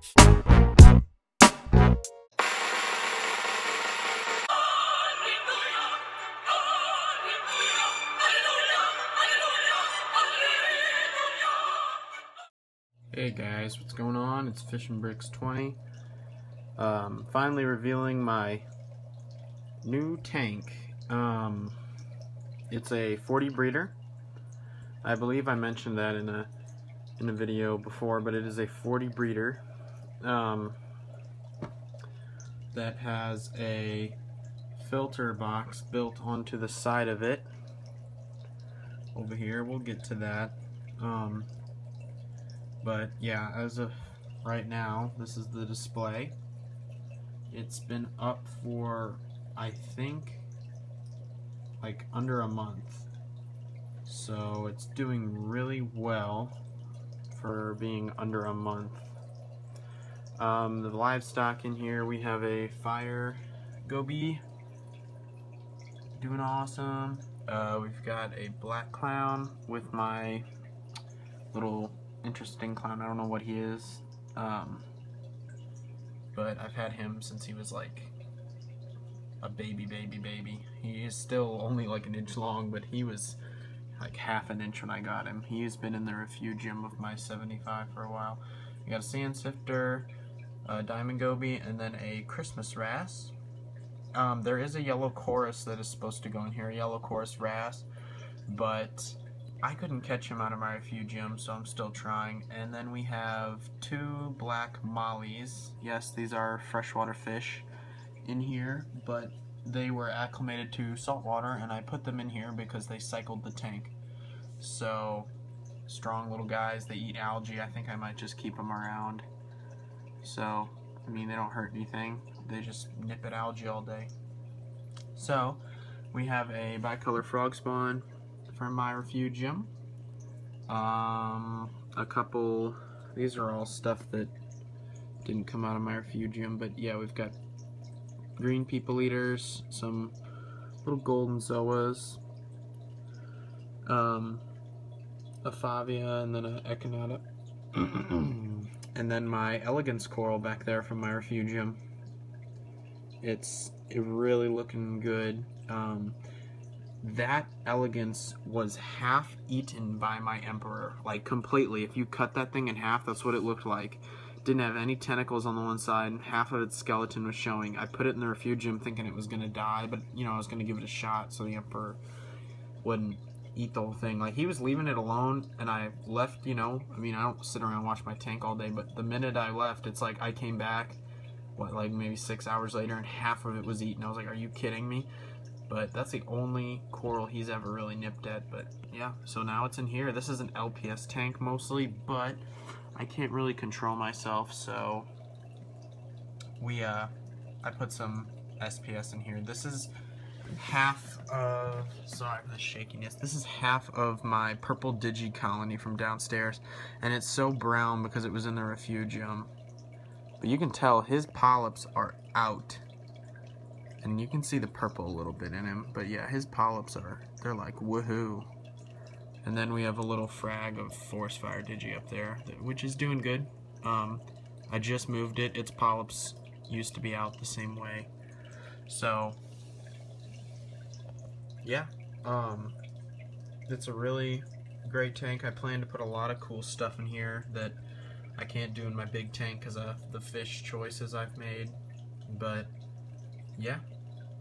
Hey guys, what's going on? It's Fishing Bricks 20. Finally revealing my new tank. It's a 40 breeder. I believe I mentioned that in a video before, but it is a 40 breeder that has a filter box built onto the side of it. Over here, we'll get to that. But yeah, as of right now, this is the display. It's been up for, I think, like under a month. So it's doing really well for being under a month. The livestock in here, we have a fire goby doing awesome. We've got a black clown with my little interesting clown. I don't know what he is, but I've had him since he was like a baby. He is still only like an inch long, but he was like half an inch when I got him. He's been in the refugium of my 75 for a while. We got a sand sifter, a diamond goby, and then a Christmas wrasse. There is a yellow chorus that is supposed to go in here, a yellow chorus wrasse, but I couldn't catch him out of my refugium, so I'm still trying. And then we have two black mollies. Yes, these are freshwater fish in here, but they were acclimated to saltwater, and I put them in here because they cycled the tank. So, strong little guys, they eat algae. I think I might just keep them around. So, I mean, they don't hurt anything. They just nip at algae all day. So, we have a bicolor frog spawn from my refugium. A couple, these are all stuff that didn't come out of my refugium, but yeah, we've got green people eaters, some little golden zoas, a favia, and then an echinata. And then my elegance coral back there from my refugium. It's really looking good. That elegance was half eaten by my emperor, like completely. If you cut that thing in half, that's what it looked like. Didn't have any tentacles on the one side, half of its skeleton was showing. I put it in the refugium thinking it was gonna die, but you know, I was gonna give it a shot so the emperor wouldn't eat the whole thing. Like, he was leaving it alone, and I left, you know, I mean, I don't sit around and watch my tank all day, but the minute I left, it's like I came back, what, like maybe 6 hours later, and half of it was eaten. I was like, are you kidding me? But that's the only coral he's ever really nipped at. But yeah, so now it's in here. This is an LPS tank mostly, but I can't really control myself, so I put some SPS in here. This is half of, sorry for the shakiness, this is half of my purple digi colony from downstairs, and it's so brown because it was in the refugium. But you can tell his polyps are out. And you can see the purple a little bit in him, but yeah, his polyps they're like woohoo. And then we have a little frag of forest fire digi up there, which is doing good. I just moved it. Its polyps used to be out the same way. So yeah, it's a really great tank. I plan to put a lot of cool stuff in here that I can't do in my big tank because of the fish choices I've made. But yeah,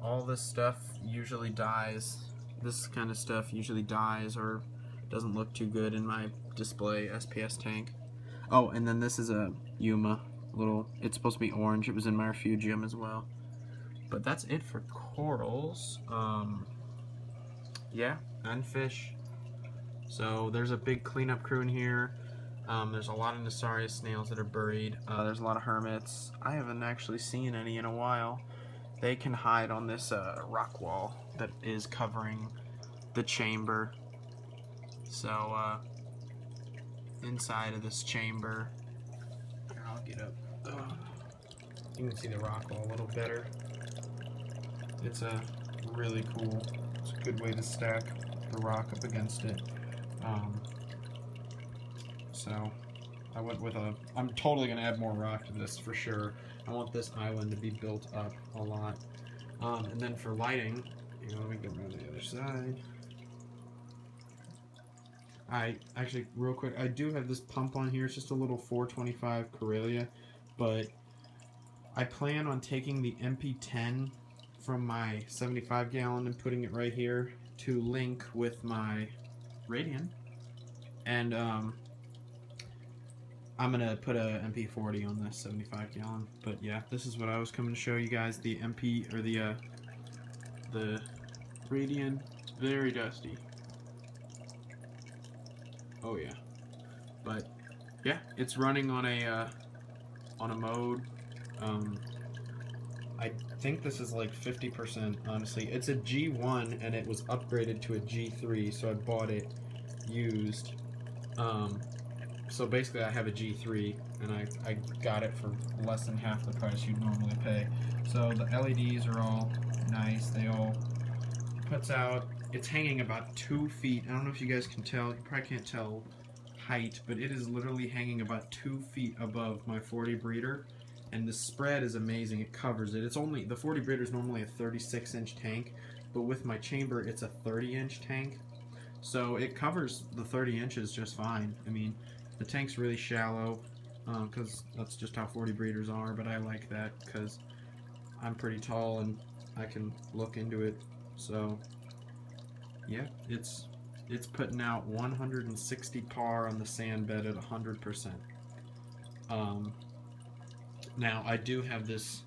all this stuff usually dies. This kind of stuff usually dies or doesn't look too good in my display SPS tank. Oh, and then this is a Yuma little, it's supposed to be orange. It was in my refugium as well. But that's it for corals. Yeah, and fish. So there's a big cleanup crew in here. There's a lot of Nassarius snails that are buried. There's a lot of hermits. I haven't actually seen any in a while. They can hide on this rock wall that is covering the chamber. So inside of this chamber, here, I'll get up. You can see the rock wall a little better. It's a really cool, it's a good way to stack the rock up against it. So I went with a, I'm totally going to add more rock to this for sure. I want this island to be built up a lot. And then for lighting, you know, let me go around the other side. I actually, real quick, I do have this pump on here. It's just a little 425 Corellia, but I plan on taking the MP10 from my 75 gallon and putting it right here to link with my Radian, and I'm gonna put a MP40 on this 75 gallon. But yeah, this is what I was coming to show you guys. The MP, or the Radian, very dusty. Oh yeah, but yeah, it's running on a mode. I think this is like 50%, honestly. It's a G1 and it was upgraded to a G3, so I bought it used. So basically I have a G3 and I got it for less than half the price you'd normally pay. So the LEDs are all nice. They all puts out, it's hanging about 2 feet. I don't know if you guys can tell, you probably can't tell height, but it is literally hanging about 2 feet above my 40 breeder. And the spread is amazing. It covers it. It's only, the 40 breeder is normally a 36-inch tank, but with my chamber, it's a 30-inch tank. So it covers the 30 inches just fine. I mean, the tank's really shallow, because that's just how 40 breeders are, but I like that because I'm pretty tall and I can look into it. So yeah, it's putting out 160 par on the sand bed at 100%. Now I do have this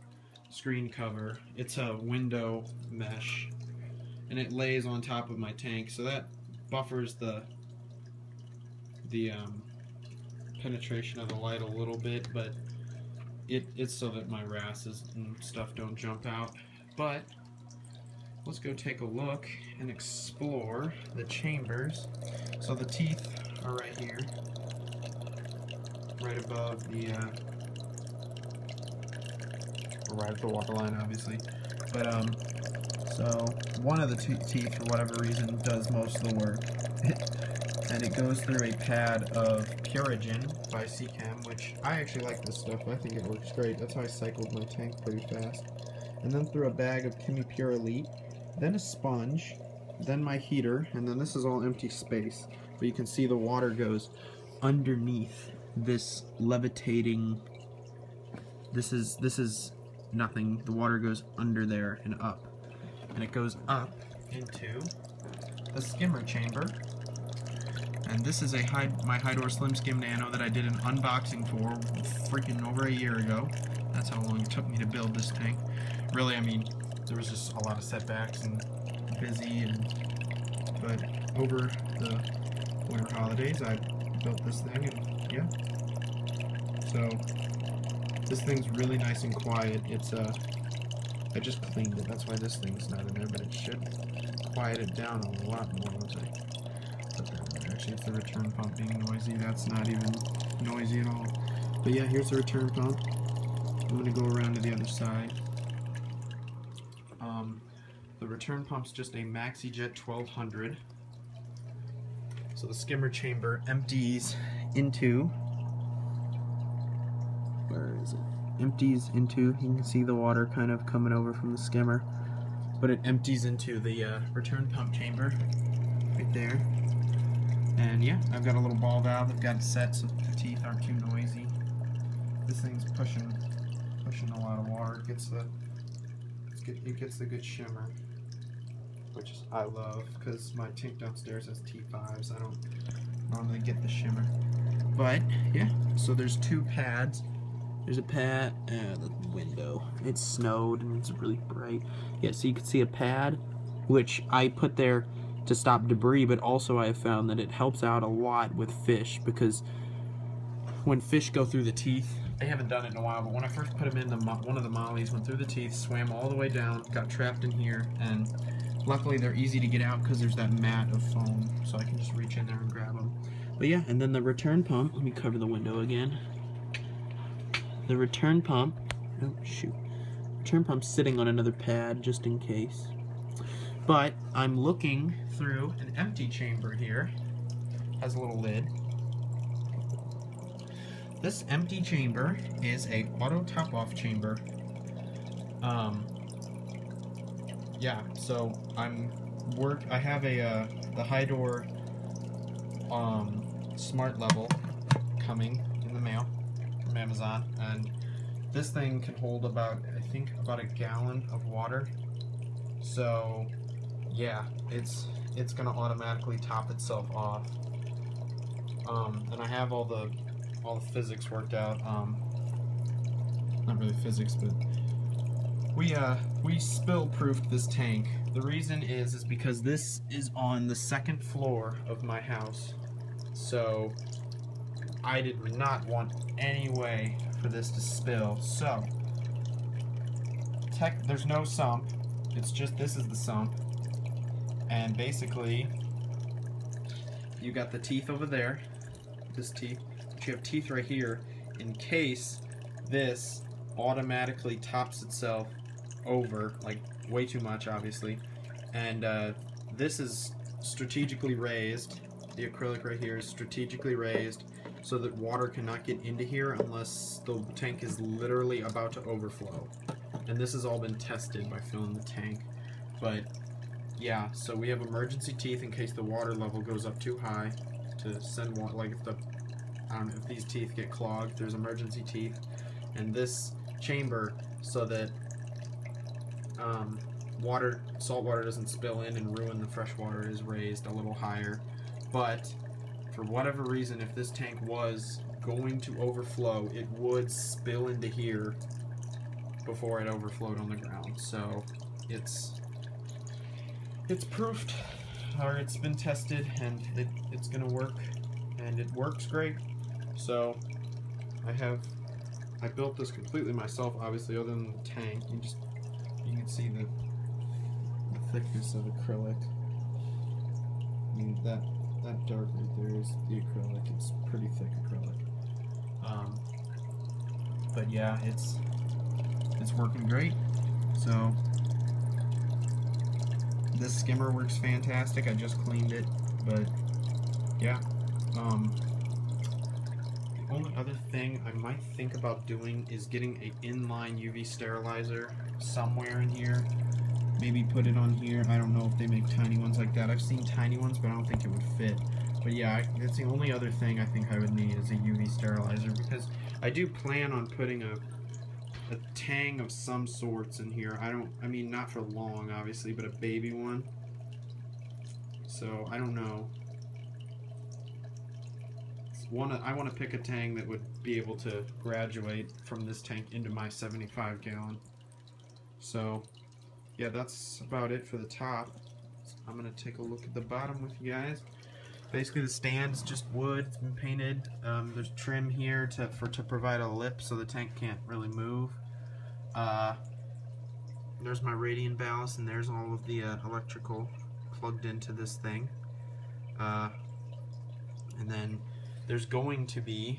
screen cover. It's a window mesh and it lays on top of my tank, so that buffers the penetration of the light a little bit, but it's so that my wrasses and stuff don't jump out. But let's go take a look and explore the chambers. So the teeth are right here, right above the right at the water line, obviously. But so one of the teeth, for whatever reason, does most of the work, and it goes through a pad of Purigen by Seachem, which I actually like this stuff. I think it works great. That's how I cycled my tank pretty fast. And then through a bag of Kimi Pure Elite, then a sponge, then my heater, and then this is all empty space. But you can see the water goes underneath this levitating. This is nothing. The water goes under there and up, and it goes up into the skimmer chamber. And this is my Hydor Slim Skim Nano that I did an unboxing for freaking over a year ago. That's how long it took me to build this tank. Really, I mean, there was just a lot of setbacks and busy, but over the winter holidays I built this thing, and yeah. So this thing's really nice and quiet. It's I just cleaned it. That's why this thing's not in there, but it should quiet it down a lot more once I put that in there. Actually, it's the return pump being noisy. That's not even noisy at all. But yeah, here's the return pump. I'm gonna go around to the other side. The return pump's just a MaxiJet 1200. So the skimmer chamber empties into, where is it? Empties into, you can see the water kind of coming over from the skimmer, but it empties into the return pump chamber right there. And yeah, I've got a little ball valve. I've got it set so the teeth aren't too noisy. This thing's pushing a lot of water. It gets the good shimmer, which I love, because my tank downstairs has T5s. I don't normally get the shimmer. But yeah, so there's 2 pads. There's a pad, the window. It snowed and it's really bright. Yeah, so you can see a pad, which I put there to stop debris, but also I have found that it helps out a lot with fish, because when fish go through the teeth, they haven't done it in a while, but when I first put them in, one of the mollies went through the teeth, swam all the way down, got trapped in here, and luckily they're easy to get out because there's that mat of foam, so I can just reach in there and grab them. But yeah, and then the return pump, let me cover the window again. The return pump, oh shoot, return pump's sitting on another pad just in case. But I'm looking through an empty chamber here, has a little lid. this empty chamber is a auto top-off chamber. Yeah, so I have a the Hydor smart level coming in the mail from Amazon, and this thing can hold about, I think, about a gallon of water. So yeah, it's gonna automatically top itself off. And I have all the physics worked out. Not really physics, but we spill-proofed this tank. The reason is because this is on the second floor of my house, so I did not want any way for this to spill. So there's no sump. It's just, this is the sump, and basically you got the teeth over there, this teeth, but you have teeth right here in case this automatically tops itself over, like way too much obviously. And this is strategically raised, the acrylic right here is strategically raised so that water cannot get into here unless the tank is literally about to overflow. And this has all been tested by filling the tank. But yeah, so we have emergency teeth in case the water level goes up too high to send water, like if these teeth get clogged, there's emergency teeth. And this chamber, so that salt water doesn't spill in and ruin the fresh water, is raised a little higher. But for whatever reason, if this tank was going to overflow, it would spill into here before it overflowed on the ground. So it's proofed, or it's been tested, and it's gonna work, and it works great. So I built this completely myself, obviously, other than the tank. You can see the thickness of acrylic. I mean, that dark right there is the acrylic. It's pretty thick acrylic. But yeah, it's working great. So this skimmer works fantastic. I just cleaned it, but yeah. The only other thing I might think about doing is getting an inline UV sterilizer somewhere in here. Maybe put it on here. I don't know if they make tiny ones like that. I've seen tiny ones, but I don't think it would fit. But yeah, that's the only other thing I think I would need is a UV sterilizer, because I do plan on putting a tang of some sorts in here. I mean, not for long, obviously, but a baby one. So I don't know. I want to pick a tang that would be able to graduate from this tank into my 75 gallon. So yeah, that's about it for the top. I'm gonna take a look at the bottom with you guys. Basically, the stand is just wood. It's been painted. There's trim here to provide a lip so the tank can't really move. There's my radiant ballast, and there's all of the electrical plugged into this thing. And then there's going to be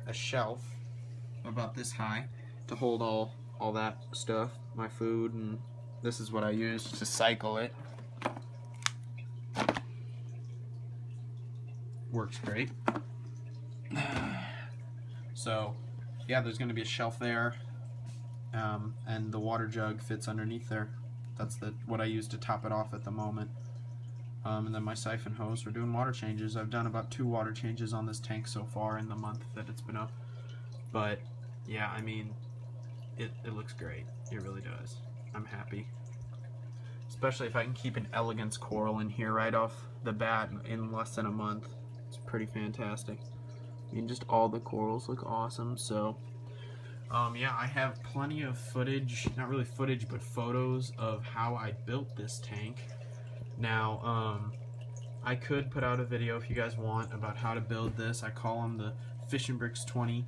a shelf about this high to hold all that stuff, my food, and this is what I use to cycle it. Works great. So yeah, there's going to be a shelf there, and the water jug fits underneath there. That's what I use to top it off at the moment. And then my siphon hose for doing water changes. I've done about 2 water changes on this tank so far in the month that it's been up. But yeah, I mean, it looks great. It really does. I'm happy. Especially if I can keep an Elegance coral in here right off the bat in less than a month. It's pretty fantastic. I mean, just all the corals look awesome. So yeah, I have plenty of footage, not really footage, but photos of how I built this tank. Now, I could put out a video if you guys want about how to build this. I call them the Fish and Bricks 20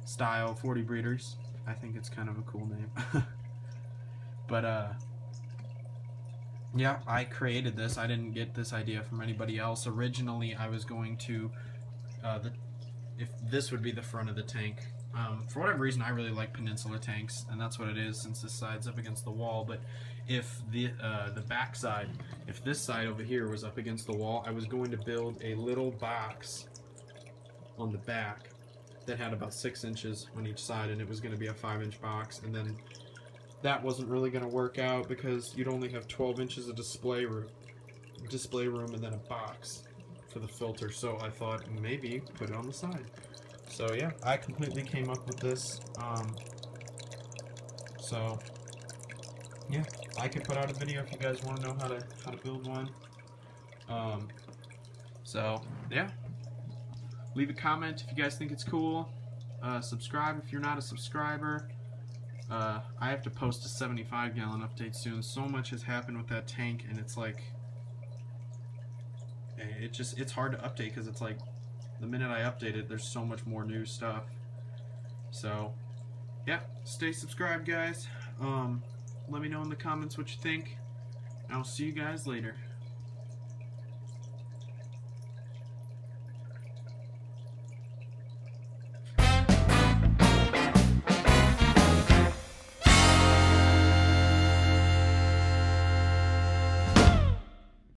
style 40 breeders. I think it's kind of a cool name. But yeah, I created this. I didn't get this idea from anybody else. Originally, I was going to, if this would be the front of the tank. For whatever reason, I really like peninsula tanks, and that's what it is since this side's up against the wall. But if the back side, if this side over here was up against the wall, I was going to build a little box on the back that had about 6 inches on each side, and it was going to be a 5-inch box. And then that wasn't really going to work out because you'd only have 12 inches of display room, and then a box for the filter. So I thought maybe put it on the side. So yeah, I completely came up with this. So yeah, I could put out a video if you guys want to know how to build one. So yeah, leave a comment if you guys think it's cool. Subscribe if you're not a subscriber. I have to post a 75-gallon update soon. So much has happened with that tank, and it's like it's hard to update because it's like the minute I update it, there's so much more new stuff. So yeah, stay subscribed, guys. Let me know in the comments what you think. I'll see you guys later.